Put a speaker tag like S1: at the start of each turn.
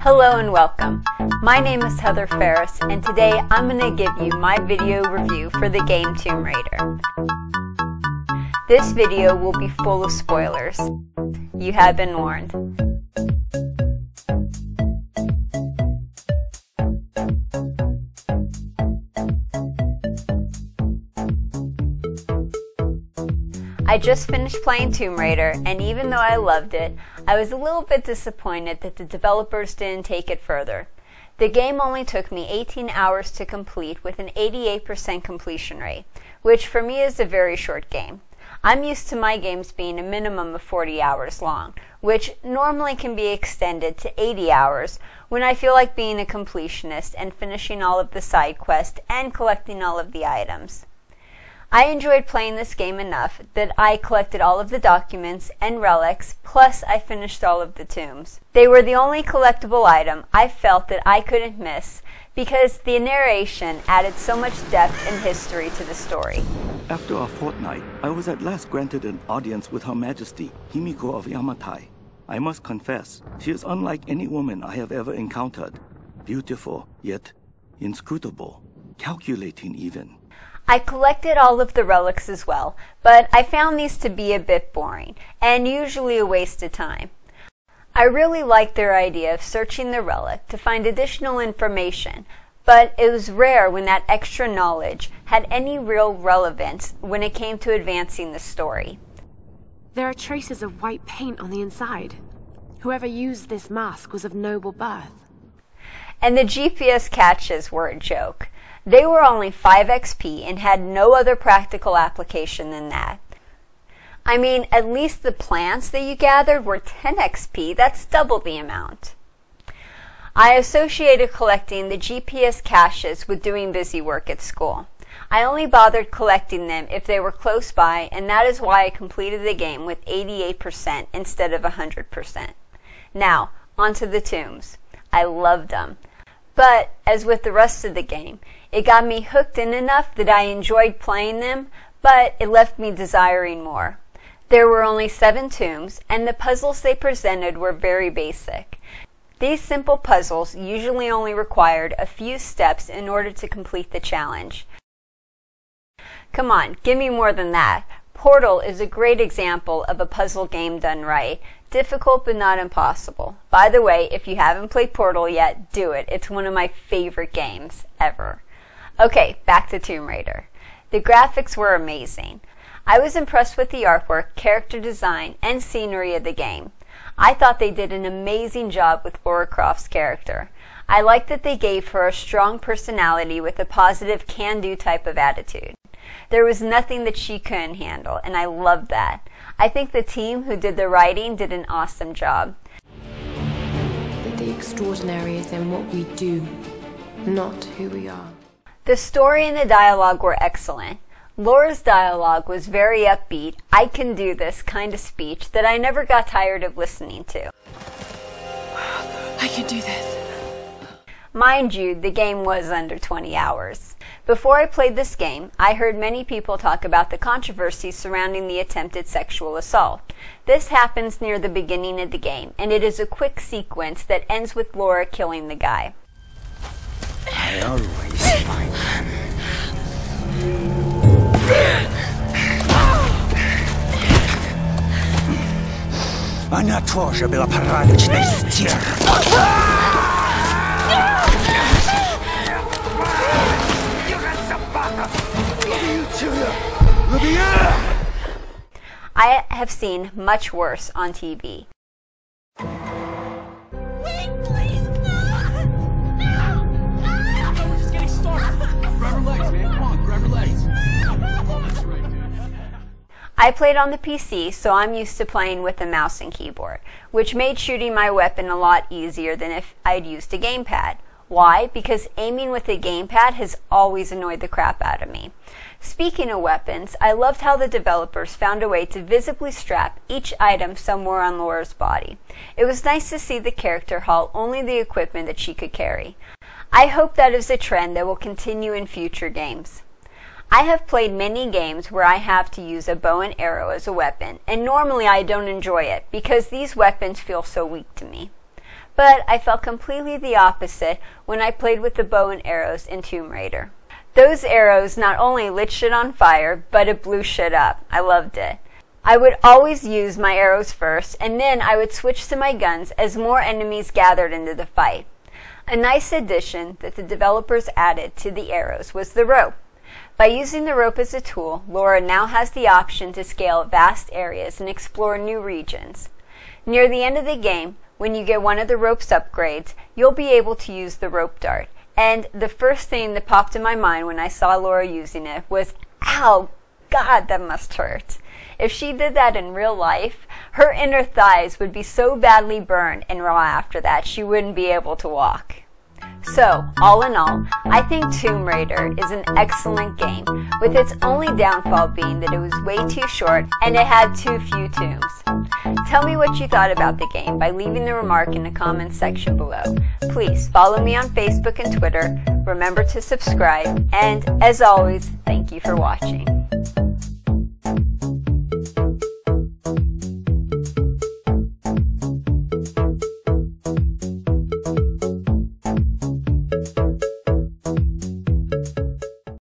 S1: Hello and welcome. My name is Heather Ferris, and today I'm going to give you my video review for the game Tomb Raider. This video will be full of spoilers. You have been warned. I just finished playing Tomb Raider, and even though I loved it, I was a little bit disappointed that the developers didn't take it further. The game only took me 18 hours to complete with an 88% completion rate, which for me is a very short game. I'm used to my games being a minimum of 40 hours long, which normally can be extended to 80 hours when I feel like being a completionist and finishing all of the side quests and collecting all of the items. I enjoyed playing this game enough that I collected all of the documents and relics, plus I finished all of the tombs. They were the only collectible item I felt that I couldn't miss because the narration added so much depth and history to the story.
S2: After a fortnight, I was at last granted an audience with Her Majesty, Himiko of Yamatai. I must confess, she is unlike any woman I have ever encountered. Beautiful, yet inscrutable, calculating even.
S1: I collected all of the relics as well, but I found these to be a bit boring, and usually a waste of time. I really liked their idea of searching the relic to find additional information, but it was rare when that extra knowledge had any real relevance when it came to advancing the story.
S3: There are traces of white paint on the inside. Whoever used this mask was of noble birth.
S1: And the GPS caches were a joke. They were only 5 XP and had no other practical application than that. I mean, at least the plants that you gathered were 10 XP, that's double the amount. I associated collecting the GPS caches with doing busy work at school. I only bothered collecting them if they were close by, and that is why I completed the game with 88% instead of 100%. Now, onto the tombs. I loved them. But, as with the rest of the game, it got me hooked in enough that I enjoyed playing them, but it left me desiring more. There were only 7 tombs, and the puzzles they presented were very basic. These simple puzzles usually only required a few steps in order to complete the challenge. Come on, give me more than that. Portal is a great example of a puzzle game done right. Difficult but not impossible. By the way, if you haven't played Portal yet, do it. It's one of my favorite games ever. Okay, back to Tomb Raider. The graphics were amazing. I was impressed with the artwork, character design, and scenery of the game. I thought they did an amazing job with Lara Croft's character. I liked that they gave her a strong personality with a positive can-do type of attitude. There was nothing that she couldn't handle, and I loved that. I think the team who did the writing did an awesome job.
S3: That the extraordinary is in what we do, not who we are.
S1: The story and the dialogue were excellent. Laura's dialogue was very upbeat, I can do this kind of speech that I never got tired of listening to.
S3: I can do this.
S1: Mind you, the game was under 20 hours. Before I played this game, I heard many people talk about the controversy surrounding the attempted sexual assault. This happens near the beginning of the game, and it is a quick sequence that ends with Laura killing the guy.
S4: I always find Она тоже была порядочной стервой.
S1: I have seen much worse on TV.
S5: Wait, please, no! No!
S6: We're just getting started. Grab her legs, man. Come on, grab her legs. That's right, dude.
S1: I played on the PC, so I'm used to playing with a mouse and keyboard, which made shooting my weapon a lot easier than if I'd used a gamepad. Why? Because aiming with a gamepad has always annoyed the crap out of me. Speaking of weapons, I loved how the developers found a way to visibly strap each item somewhere on Laura's body. It was nice to see the character haul only the equipment that she could carry. I hope that is a trend that will continue in future games. I have played many games where I have to use a bow and arrow as a weapon, and normally I don't enjoy it because these weapons feel so weak to me. But I felt completely the opposite when I played with the bow and arrows in Tomb Raider. Those arrows not only lit shit on fire, but it blew shit up. I loved it. I would always use my arrows first, and then I would switch to my guns as more enemies gathered into the fight. A nice addition that the developers added to the arrows was the rope. By using the rope as a tool, Laura now has the option to scale vast areas and explore new regions. Near the end of the game, when you get one of the rope's upgrades, you'll be able to use the rope dart. And the first thing that popped in my mind when I saw Laura using it was, ow, God, that must hurt. If she did that in real life, her inner thighs would be so badly burned and raw after that she wouldn't be able to walk. So, all in all, I think Tomb Raider is an excellent game, with its only downfall being that it was way too short and it had too few tombs. Tell me what you thought about the game by leaving the remark in the comments section below. Please follow me on Facebook and Twitter, remember to subscribe, and as always, thank you for watching.